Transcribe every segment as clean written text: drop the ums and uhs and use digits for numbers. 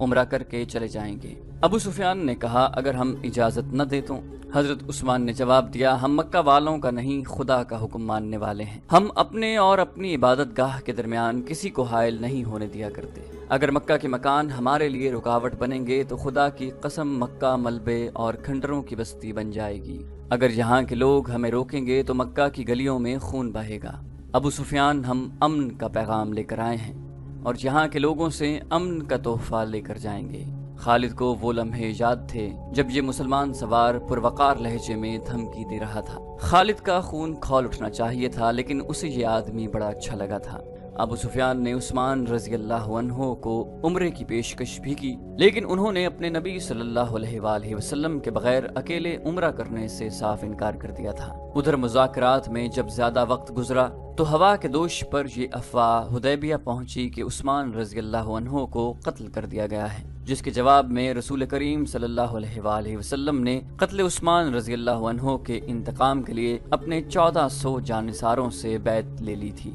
عمرہ کر کے چلے جائیں گے۔ ابو سفیان نے کہا اگر ہم اجازت نہ دیں تو؟ حضرت عثمان نے جواب دیا ہم مکہ والوں کا نہیں خدا کا حکم ماننے والے ہیں، ہم اپنے اور اپنی عبادت گاہ کے درمیان کسی کو حائل نہیں ہونے دیا کرتے۔ اگر مکہ کے مکان ہمارے لیے رکاوٹ بنیں گے تو خدا کی قسم مکہ ملبے اور کھنڈروں کی بستی بن جائے گی، اگر یہاں کے لوگ ہمیں روکیں گے تو مکہ کی گلیوں میں خون بہے گا۔ ابو سفیان ہم امن کا پیغام لے کر آئے ہیں اور یہاں کے لوگوں سے امن کا تحفہ لے کر جائیں گے۔ خالد کو وہ لمحے یاد تھے جب یہ مسلمان سوار پروقار لہجے میں دھمکی دے رہا تھا۔ خالد کا خون کھول اٹھنا چاہیے تھا لیکن اسے یہ آدمی بڑا اچھا لگا تھا۔ ابو سفیان نے عثمان رضی اللہ عنہ کو عمرے کی پیشکش بھی کی، لیکن انہوں نے اپنے نبی صلی اللہ علیہ وآلہ وسلم کے بغیر اکیلے عمرہ کرنے سے صاف انکار کر دیا تھا۔ ادھر مذاکرات میں جب زیادہ وقت گزرا تو ہوا کے دوش پر یہ افواہ حدیبیہ پہنچی کہ عثمان رضی اللہ عنہ کو قتل کر دیا گیا ہے، جس کے جواب میں رسول کریم صلی اللہ علیہ وآلہ وسلم نے قتل عثمان رضی اللہ عنہ کے انتقام کے لیے اپنے 1400 جانثاروں سے بیعت لے لی تھی۔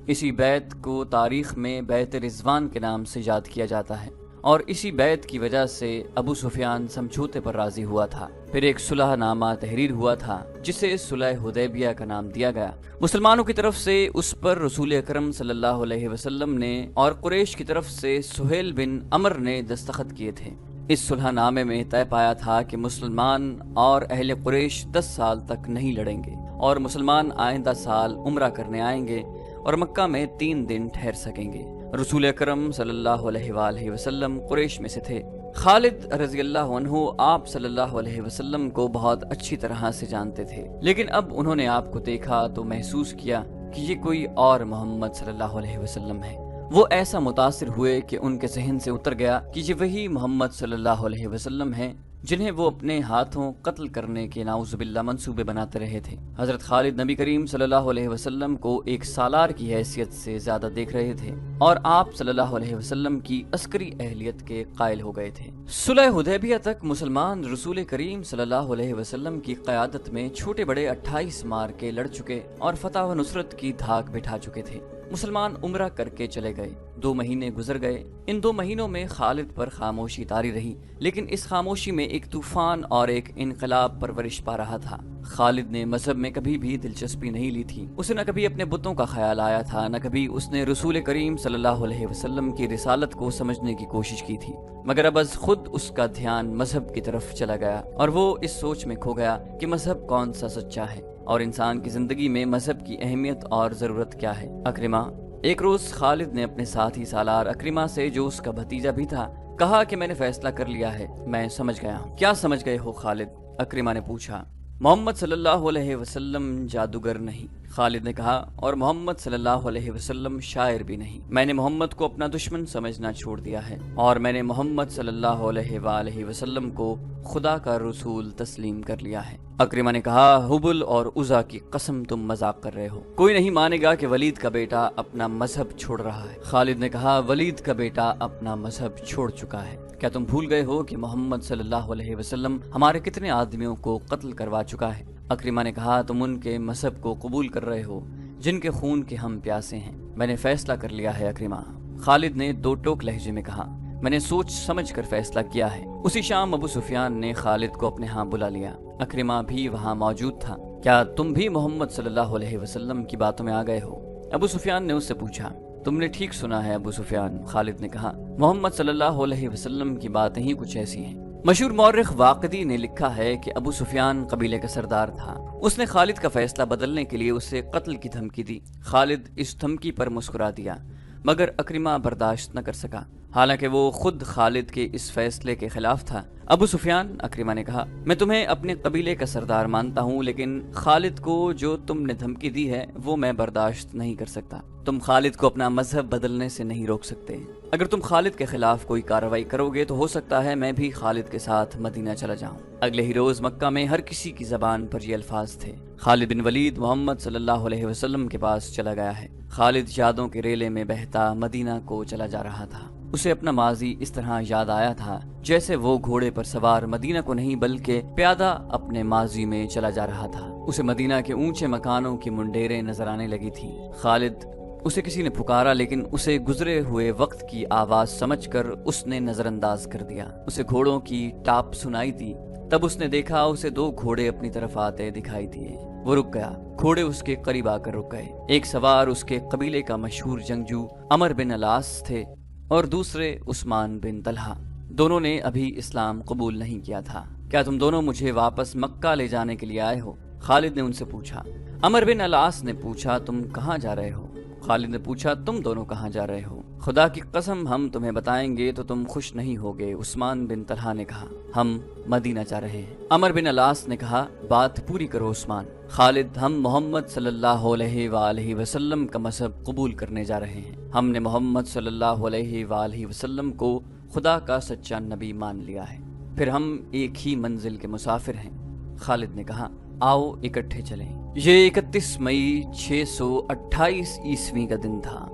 اسی بیعت کو تاریخ میں بیعت رضوان کے نام سے یاد کیا جاتا ہے، اور اسی بیعت کی وجہ سے ابو سفیان سمجھوتے پر راضی ہوا تھا۔ پھر ایک صلح نامہ تحریر ہوا تھا جسے صلح حدیبیہ کا نام دیا گیا۔ مسلمانوں کی طرف سے اس پر رسول اکرم صلی اللہ علیہ وسلم نے اور قریش کی طرف سے سہیل بن عمر نے دستخط کیے تھے۔ اس صلح نامے میں طے پایا تھا کہ مسلمان اور اہل قریش 10 سال تک نہیں لڑیں گے اور مسلمان آئندہ سال عمرہ کرنے آئیں گے اور مکہ میں 3 دن ٹھہر سکیں گے۔ رسول اکرم صلی اللہ علیہ وآلہ وسلم قریش میں سے تھے۔ خالد رضی اللہ عنہ آپ صلی اللہ علیہ وسلم کو بہت اچھی طرح سے جانتے تھے، لیکن اب انہوں نے آپ کو دیکھا تو محسوس کیا کہ یہ کوئی اور محمد صلی اللہ علیہ وسلم ہے۔ وہ ایسا متاثر ہوئے کہ ان کے ذہن سے اتر گیا کہ یہ وہی محمد صلی اللہ علیہ وسلم ہیں جنہیں وہ اپنے ہاتھوں قتل کرنے کے نعوذ باللہ منصوبے بناتے رہے تھے۔ حضرت خالد نبی کریم صلی اللہ علیہ وسلم کو ایک سالار کی حیثیت سے زیادہ دیکھ رہے تھے اور آپ صلی اللہ علیہ وسلم کی عسکری اہلیت کے قائل ہو گئے تھے۔ صلح حدیبیہ تک مسلمان رسول کریم صلی اللہ علیہ وسلم کی قیادت میں چھوٹے بڑے 28 معرکے لڑ چکے اور فتح و نصرت کی دھاک بٹھا چکے تھے۔ مسلمان عمرہ کر کے چلے گئے۔ 2 مہینے گزر گئے۔ ان 2 مہینوں میں خالد پر خاموشی طاری رہی، لیکن اس خاموشی میں ایک طوفان اور ایک انقلاب پرورش پا رہا تھا۔ خالد نے مذہب میں کبھی بھی دلچسپی نہیں لی تھی۔ اسے نہ کبھی اپنے بتوں کا خیال آیا تھا، نہ کبھی اس نے رسول کریم صلی اللہ علیہ وسلم کی رسالت کو سمجھنے کی کوشش کی تھی، مگر اب از خود اس کا دھیان مذہب کی طرف چلا گیا اور وہ اس سوچ میں کھو گیا کہ مذہب کون سا سچا ہے اور انسان کی زندگی میں مذہب کی اہمیت اور ضرورت کیا ہے۔ اکرمہ۔ ایک روز خالد نے اپنے ساتھی سالار اکرمہ سے، جو اس کا بھتیجا بھی تھا، کہا کہ میں نے فیصلہ کر لیا ہے، میں سمجھ گیا ہوں۔ کیا سمجھ گئے ہو خالد؟ اکرمہ نے پوچھا۔ محمد صلی اللہ علیہ وسلم جادوگر نہیں، خالد نے کہا، اور محمد صلی اللہ علیہ وسلم شاعر بھی نہیں۔ میں نے محمد کو اپنا دشمن سمجھنا چھوڑ دیا ہے اور میں نے محمد صلی اللہ علیہ وآلہ وسلم کو خدا کا رسول تسلیم کر لیا ہے۔ اکرمہ نے کہا، حبل اور عزا کی قسم تم مذاق کر رہے ہو، کوئی نہیں مانے گا کہ ولید کا بیٹا اپنا مذہب چھوڑ رہا ہے۔ خالد نے کہا، ولید کا بیٹا اپنا مذہب چھوڑ چکا ہے۔ کیا تم بھول گئے ہو کہ محمد صلی اللہ علیہ وسلم ہمارے کتنے آدمیوں کو قتل کروا چکا ہے؟ اکرمہ نے کہا، تم ان کے مذہب کو قبول کر رہے ہو جن کے خون کے ہم پیاسے ہیں۔ میں نے فیصلہ کر لیا ہے اکرمہ، خالد نے 2 ٹوک لہجے میں کہا۔ میں نے سوچ سمجھ کر فیصلہ کیا ہے۔ اسی شام ابو سفیان نے خالد کو اپنے ہاں بلا لیا۔ اکرمہ بھی وہاں موجود تھا۔ کیا تم بھی محمد صلی اللہ علیہ وسلم کی باتوں میں آ گئے ہو؟ ابو سفیان نے اس سے پوچھا۔ تم نے ٹھیک سنا ہے ابو سفیان، خالد نے کہا، محمد صلی اللہ علیہ وسلم کی باتیں ہی کچھ ایسی ہیں۔ مشہور مورخ واقدی نے لکھا ہے کہ ابو سفیان قبیلے کا سردار تھا۔ اس نے خالد کا فیصلہ بدلنے کے لیے اسے قتل کی دھمکی دی۔ خالد اس دھمکی پر مسکرا دیا، مگر اکرمہ برداشت نہ کر سکا، حالانکہ وہ خود خالد کے اس فیصلے کے خلاف تھا۔ ابو سفیان، اکرمہ نے کہا، میں تمہیں اپنے قبیلے کا سردار مانتا ہوں، لیکن خالد کو جو تم نے دھمکی دی ہے وہ میں برداشت نہیں کر سکتا۔ تم خالد کو اپنا مذہب بدلنے سے نہیں روک سکتے۔ اگر تم خالد کے خلاف کوئی کارروائی کرو گے تو ہو سکتا ہے میں بھی خالد کے ساتھ مدینہ چلا جاؤں۔ اگلے ہی روز مکہ میں ہر کسی کی زبان پر یہ الفاظ تھے، خالد بن ولید محمد صلی اللہ علیہ وسلم کے پاس چلا گیا ہے۔ خالد یادوں کے ریلے میں بہتا مدینہ کو چلا جا رہا تھا۔ اسے اپنا ماضی اس طرح یاد آیا تھا جیسے وہ گھوڑے پر سوار مدینہ کو نہیں بلکہ پیادہ اپنے ماضی میں چلا جا رہا تھا۔ اسے مدینہ کے اونچے مکانوں کی منڈیریں نظر آنے لگی تھی۔ خالد اسے کسی نے پکارا، لیکن اسے گزرے ہوئے وقت کی آواز سمجھ کر اس نے نظر انداز کر دیا۔ اسے گھوڑوں کی ٹاپ سنائی دی، تب اس نے دیکھا اسے 2 گھوڑے اپنی طرف آتے دکھائی دیے۔ وہ رک گیا، گھوڑے اس کے قریب آ کر رک گئے۔ ایک سوار اس کے قبیلے کا مشہور جنگجو عمر بن العاص تھے اور دوسرے عثمان بن طلحہ۔ دونوں نے ابھی اسلام قبول نہیں کیا تھا۔ کیا تم دونوں مجھے واپس مکہ لے جانے کے لیے آئے ہو؟ خالد نے ان سے پوچھا۔ عمر بن العاص نے پوچھا، تم کہاں جا رہے ہو؟ خالد نے پوچھا، تم دونوں کہاں جا رہے ہو؟ خدا کی قسم ہم تمہیں بتائیں گے تو تم خوش نہیں ہوگے، عثمان بن طلحہ نے کہا۔ ہم مدینہ جا رہے ہیں۔ عمر بن العاص نے کہا، بات پوری کرو عثمان۔ خالد، ہم محمد صلی اللہ علیہ وآلہ وسلم کا مذہب قبول کرنے جا رہے ہیں۔ ہم نے محمد صلی اللہ علیہ وآلہ وسلم کو خدا کا سچا نبی مان لیا ہے، پھر ہم ایک ہی منزل کے مسافر ہیں۔ خالد نے کہا، آؤ اکٹھے چلیں۔ یہ 31 مئی 628 عیسوی کا دن تھا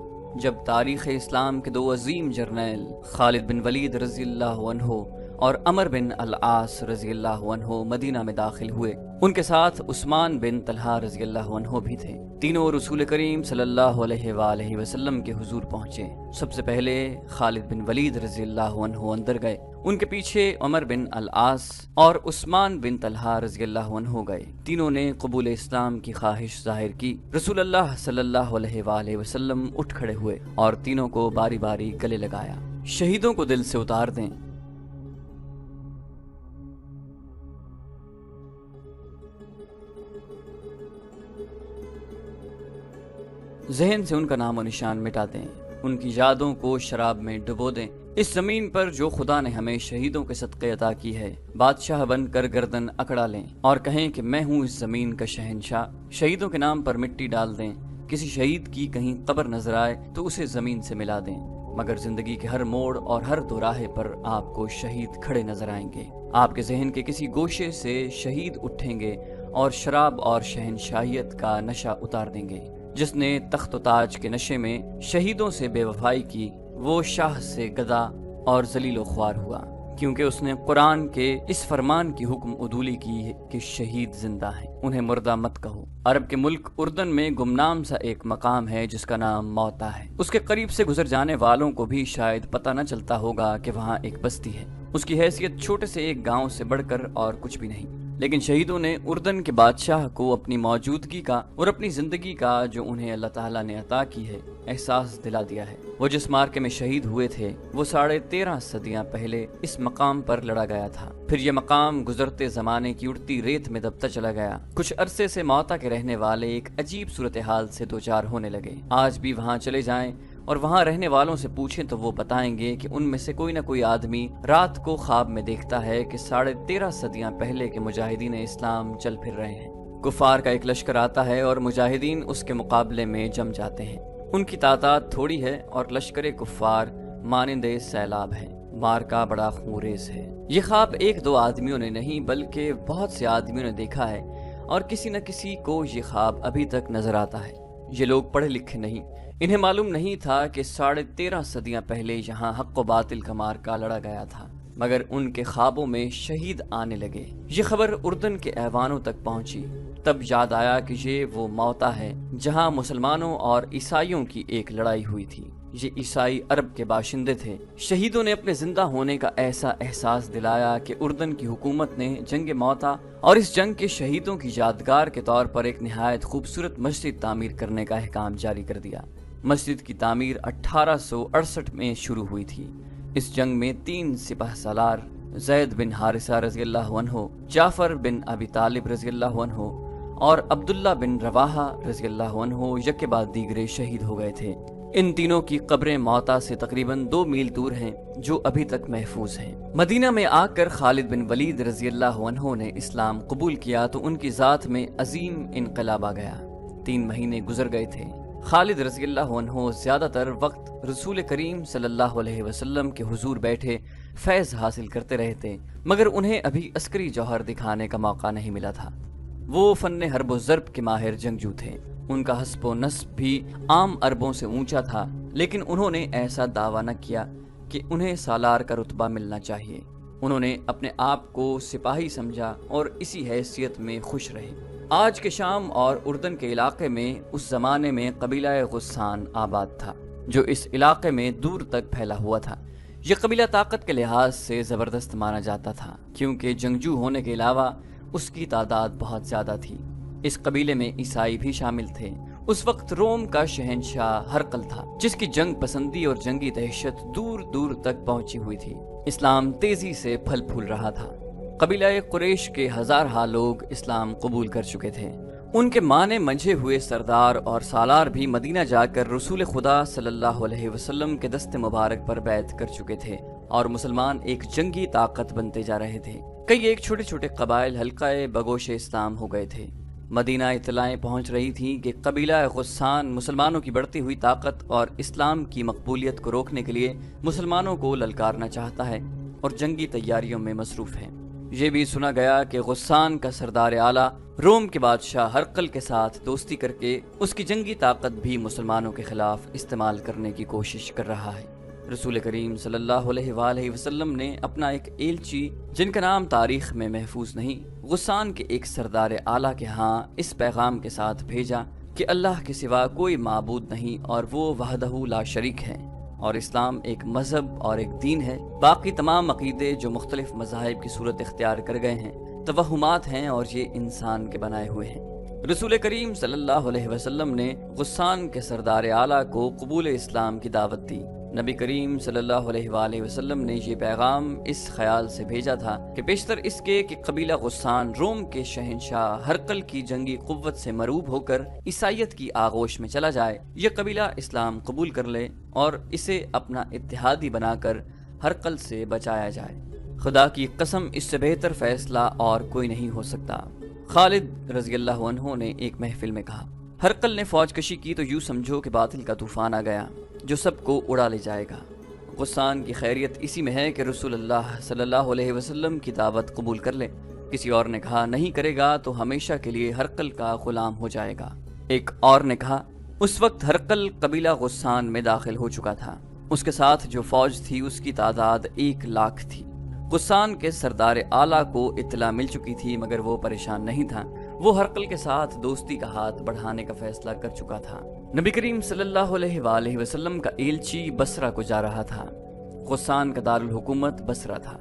جب تاریخ اسلام کے 2 عظیم جرنیل خالد بن ولید رضی اللہ عنہ اور عمر بن العاص رضی اللہ عنہ مدینہ میں داخل ہوئے۔ ان کے ساتھ عثمان بن طلحہ رضی اللہ عنہ بھی تھے۔ تینوں رسول کریم صلی اللہ علیہ وآلہ وسلم کے حضور پہنچے۔ سب سے پہلے خالد بن ولید رضی اللہ عنہ اندر گئے، ان کے پیچھے عمر بن العاص اور عثمان بن طلحہ رضی اللہ عنہ گئے۔ تینوں نے قبول اسلام کی خواہش ظاہر کی۔ رسول اللہ صلی اللہ علیہ وآلہ وسلم اٹھ کھڑے ہوئے اور تینوں کو باری باری گلے لگایا۔ شہیدوں کو دل سے اتار دیں۔ ذہن سے ان کا نام و نشان مٹا دیں، ان کی یادوں کو شراب میں ڈبو دیں۔ اس زمین پر جو خدا نے ہمیں شہیدوں کے صدقے عطا کی ہے، بادشاہ بن کر گردن اکڑا لیں اور کہیں کہ میں ہوں اس زمین کا شہنشاہ۔ شہیدوں کے نام پر مٹی ڈال دیں۔ کسی شہید کی کہیں قبر نظر آئے تو اسے زمین سے ملا دیں، مگر زندگی کے ہر موڑ اور ہر دوراہے پر آپ کو شہید کھڑے نظر آئیں گے۔ آپ کے ذہن کے کسی گوشے سے شہید اٹھیں گے اور شراب اور شہنشاہیت کا نشہ اتار دیں گے۔ جس نے تخت و تاج کے نشے میں شہیدوں سے بے وفائی کی، وہ شاہ سے گدا اور ذلیل و خوار ہوا، کیونکہ اس نے قرآن کے اس فرمان کی حکم عدولی کی کہ شہید زندہ ہیں، انہیں مردہ مت کہو۔ عرب کے ملک اردن میں گمنام سا ایک مقام ہے جس کا نام موتا ہے۔ اس کے قریب سے گزر جانے والوں کو بھی شاید پتہ نہ چلتا ہوگا کہ وہاں ایک بستی ہے۔ اس کی حیثیت چھوٹے سے ایک گاؤں سے بڑھ کر اور کچھ بھی نہیں، لیکن شہیدوں نے اردن کے بادشاہ کو اپنی موجودگی کا اور اپنی زندگی کا جو انہیں اللہ تعالیٰ نے عطا کی ہے احساس دلا دیا ہے۔ وہ جس مارکے میں شہید ہوئے تھے وہ 13.5 صدیاں پہلے اس مقام پر لڑا گیا تھا۔ پھر یہ مقام گزرتے زمانے کی اڑتی ریت میں دبتا چلا گیا۔ کچھ عرصے سے موتا کے رہنے والے ایک عجیب صورتحال سے دوچار ہونے لگے۔ آج بھی وہاں چلے جائیں اور وہاں رہنے والوں سے پوچھیں تو وہ بتائیں گے کہ ان میں سے کوئی نہ کوئی آدمی رات کو خواب میں دیکھتا ہے کہ 13.5 صدیاں پہلے کے مجاہدین اسلام چل پھر رہے ہیں۔ کفار کا ایک لشکر آتا ہے اور مجاہدین اس کے مقابلے میں جم جاتے ہیں۔ ان کی تعداد تھوڑی ہے اور لشکر کفار مانند سیلاب ہے۔ مارکا بڑا خونریز ہے۔ یہ خواب 1-2 آدمیوں نے نہیں بلکہ بہت سے آدمیوں نے دیکھا ہے، اور کسی نہ کسی کو یہ خواب ابھی تک نظر آتا ہے۔ یہ لوگ پڑھے لکھے نہیں، انہیں معلوم نہیں تھا کہ 13.5 صدیاں پہلے یہاں حق و باطل کا مارکا لڑا گیا تھا، مگر ان کے خوابوں میں شہید آنے لگے۔ یہ خبر اردن کے ایوانوں تک پہنچی۔ تب یاد آیا کہ یہ وہ موتا ہے جہاں مسلمانوں اور عیسائیوں کی ایک لڑائی ہوئی تھی۔ یہ عیسائی عرب کے باشندے تھے۔ شہیدوں نے اپنے زندہ ہونے کا ایسا احساس دلایا کہ اردن کی حکومت نے جنگ موتا اور اس جنگ کے شہیدوں کی یادگار کے طور پر ایک نہایت خوبصورت مسجد تعمیر کرنے کا احکام جاری کر دیا۔ مسجد کی تعمیر 1868 میں شروع ہوئی تھی۔ اس جنگ میں 3 سپہ سالار زید بن حارثہ رضی اللہ عنہ، جعفر بن ابی طالب رضی اللہ عنہ اور عبداللہ بن رواحہ رضی اللہ عنہ یکے بعد دیگرے شہید ہو گئے تھے۔ ان تینوں کی قبریں موتا سے تقریباً 2 میل دور ہیں جو ابھی تک محفوظ ہیں۔ مدینہ میں آ کر خالد بن ولید رضی اللہ عنہ نے اسلام قبول کیا تو ان کی ذات میں عظیم انقلاب آ گیا۔ 3 مہینے گزر گئے تھے۔ خالد رضی اللہ عنہ زیادہ تر وقت رسول کریم صلی اللہ علیہ وسلم کے حضور بیٹھے فیض حاصل کرتے رہے تھے، مگر انہیں ابھی عسکری جوہر دکھانے کا موقع نہیں ملا تھا۔ وہ فن حرب و ضرب کے ماہر جنگجو تھے۔ ان کا حسب و نسب بھی عام عربوں سے اونچا تھا، لیکن انہوں نے ایسا دعویٰ نہ کیا کہ انہیں سالار کا رتبہ ملنا چاہیے۔ انہوں نے اپنے آپ کو سپاہی سمجھا اور اسی حیثیت میں خوش رہے۔ آج کے شام اور اردن کے علاقے میں اس زمانے میں قبیلہ غسان آباد تھا، جو اس علاقے میں دور تک پھیلا ہوا تھا۔ یہ قبیلہ طاقت کے لحاظ سے زبردست مانا جاتا تھا، کیونکہ جنگجو ہونے کے علاوہ اس کی تعداد بہت زیادہ تھی۔ اس قبیلے میں عیسائی بھی شامل تھے۔ اس وقت روم کا شہنشاہ ہرقل تھا، جس کی جنگ پسندی اور جنگی دہشت دور دور تک پہنچی ہوئی تھی۔ اسلام تیزی سے پھل پھول رہا تھا۔ قبیلہ قریش کے ہزارہا لوگ اسلام قبول کر چکے تھے۔ ان کے مانے منجھے ہوئے سردار اور سالار بھی مدینہ جا کر رسول خدا صلی اللہ علیہ وسلم کے دست مبارک پر بیعت کر چکے تھے، اور مسلمان ایک جنگی طاقت بنتے جا رہے تھے۔ کئی ایک چھوٹے چھوٹے قبائل حلقہ بگوش اسلام ہو گئے تھے۔ مدینہ اطلاعیں پہنچ رہی تھیں کہ قبیلہ غسان مسلمانوں کی بڑھتی ہوئی طاقت اور اسلام کی مقبولیت کو روکنے کے لیے مسلمانوں کو للکارنا چاہتا ہے اور جنگی تیاریوں میں مصروف ہے۔ یہ بھی سنا گیا کہ غسان کا سردار اعلیٰ روم کے بادشاہ ہرقل کے ساتھ دوستی کر کے اس کی جنگی طاقت بھی مسلمانوں کے خلاف استعمال کرنے کی کوشش کر رہا ہے۔ رسول کریم صلی اللہ علیہ وآلہ وسلم نے اپنا ایک ایلچی، جن کا نام تاریخ میں محفوظ نہیں، غسان کے ایک سردار اعلیٰ کے ہاں اس پیغام کے ساتھ بھیجا کہ اللہ کے سوا کوئی معبود نہیں اور وہ وحدہ لا شریک ہے، اور اسلام ایک مذہب اور ایک دین ہے۔ باقی تمام عقیدے جو مختلف مذاہب کی صورت اختیار کر گئے ہیں توہمات ہیں اور یہ انسان کے بنائے ہوئے ہیں۔ رسول کریم صلی اللہ علیہ وسلم نے غسان کے سردار اعلیٰ کو قبول اسلام کی دعوت دی۔ نبی کریم صلی اللہ علیہ وآلہ وسلم نے یہ پیغام اس خیال سے بھیجا تھا کہ بیشتر اس کے کہ قبیلہ غسان روم کے شہنشاہ ہرقل کی جنگی قوت سے مروب ہو کر عیسائیت کی آغوش میں چلا جائے، یہ قبیلہ اسلام قبول کر لے اور اسے اپنا اتحادی بنا کر ہرقل سے بچایا جائے۔ خدا کی قسم، اس سے بہتر فیصلہ اور کوئی نہیں ہو سکتا۔ خالد رضی اللہ عنہ نے ایک محفل میں کہا، ہرقل نے فوج کشی کی تو یوں سمجھو کہ باطل کا طوفان آ گیا جو سب کو اڑا لے جائے گا۔ غسان کی خیریت اسی میں ہے کہ رسول اللہ صلی اللہ علیہ وسلم کی دعوت قبول کر لے۔ کسی اور نے کہا، نہیں کرے گا تو ہمیشہ کے لیے ہرقل کا غلام ہو جائے گا۔ ایک اور نے کہا، اس وقت ہرقل قبیلہ غسان میں داخل ہو چکا تھا۔ اس کے ساتھ جو فوج تھی اس کی تعداد 1,00,000 تھی۔ غسان کے سردار اعلیٰ کو اطلاع مل چکی تھی، مگر وہ پریشان نہیں تھا۔ وہ ہرقل کے ساتھ دوستی کا ہاتھ بڑھانے کا فیصلہ کر چکا تھا۔ نبی کریم صلی اللہ علیہ وآلہ وسلم کا ایلچی بصرہ کو جا رہا تھا۔ غسان کا دارالحکومت بصرہ تھا۔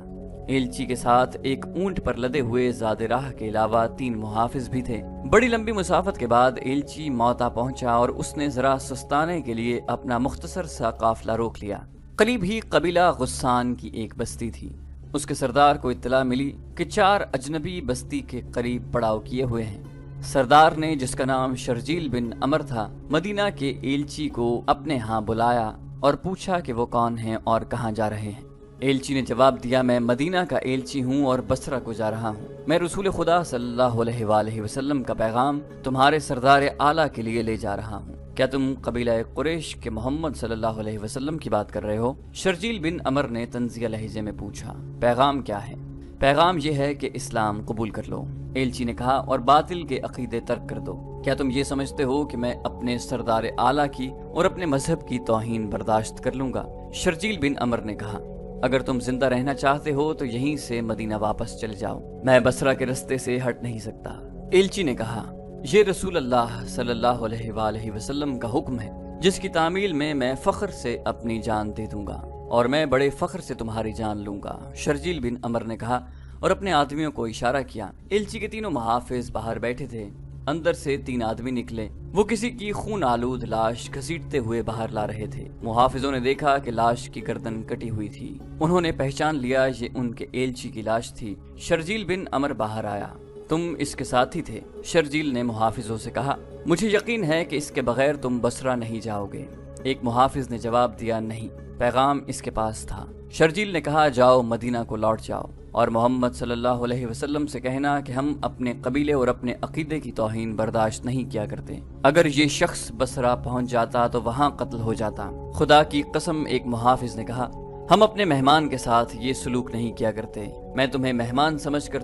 ایلچی کے ساتھ ایک اونٹ پر لدے ہوئے زاد راہ کے علاوہ 3 محافظ بھی تھے۔ بڑی لمبی مسافت کے بعد ایلچی موتا پہنچا اور اس نے ذرا سستانے کے لیے اپنا مختصر سا قافلہ روک لیا۔ قریب ہی قبیلہ غسان کی ایک بستی تھی۔ اس کے سردار کو اطلاع ملی کہ 4 اجنبی بستی کے قریب پڑاؤ کیے ہوئے ہیں۔ سردار نے، جس کا نام شرجیل بن عمر تھا، مدینہ کے ایلچی کو اپنے ہاں بلایا اور پوچھا کہ وہ کون ہیں اور کہاں جا رہے ہیں۔ ایلچی نے جواب دیا، میں مدینہ کا ایلچی ہوں اور بصرہ کو جا رہا ہوں۔ میں رسول خدا صلی اللہ علیہ وآلہ وسلم کا پیغام تمہارے سردار اعلیٰ کے لیے لے جا رہا ہوں۔ کیا تم قبیلہ قریش کے محمد صلی اللہ علیہ وسلم کی بات کر رہے ہو؟ شرجیل بن عمر نے طنزیہ لہجے میں پوچھا۔ پیغام کیا ہے؟ پیغام یہ ہے کہ اسلام قبول کر لو، ایلچی نے کہا، اور باطل کے عقیدے ترک کر دو۔ کیا تم یہ سمجھتے ہو کہ میں اپنے سردار اعلیٰ کی اور اپنے مذہب کی توہین برداشت کر لوں گا؟ شرجیل بن عمر نے کہا، اگر تم زندہ رہنا چاہتے ہو تو یہیں سے مدینہ واپس چلے جاؤ، میں بصرہ کے رستے سے ہٹ نہیں سکتا۔ ایلچی نے کہا، یہ رسول اللہ صلی اللہ علیہ وآلہ وسلم کا حکم ہے، جس کی تعمیل میں فخر سے اپنی جان دے دوں گا اور میں بڑے فخر سے تمہاری جان لوں گا، شرجیل بن عمر نے کہا اور اپنے آدمیوں کو اشارہ کیا۔ ایلچی کے 3 محافظ باہر بیٹھے تھے۔ اندر سے 3 آدمی نکلے۔ وہ کسی کی خون آلود لاش گھسیٹتے ہوئے باہر لا رہے تھے۔ محافظوں نے دیکھا کہ لاش کی گردن کٹی ہوئی تھی۔ انہوں نے پہچان لیا یہ ان کے ایلچی کی لاش تھی۔ شرجیل بن عمر باہر آیا۔ تم اس کے ساتھی تھے؟ شرجیل نے محافظوں سے کہا، مجھے یقین ہے کہ اس کے بغیر تم بصرہ نہیں جاؤ گے۔ ایک محافظ نے جواب دیا، نہیں، پیغام اس کے پاس تھا۔ شرجیل نے کہا، جاؤ مدینہ کو لوٹ جاؤ اور محمد صلی اللہ علیہ وسلم سے کہنا کہ ہم اپنے قبیلے اور اپنے عقیدے کی توہین برداشت نہیں کیا کرتے۔ اگر یہ شخص بصرہ پہنچ جاتا تو وہاں قتل ہو جاتا۔ خدا کی قسم، ایک محافظ نے کہا، ہم اپنے مہمان کے ساتھ یہ سلوک نہیں کیا کرتے۔ میں تمہیں مہمان سمجھ کر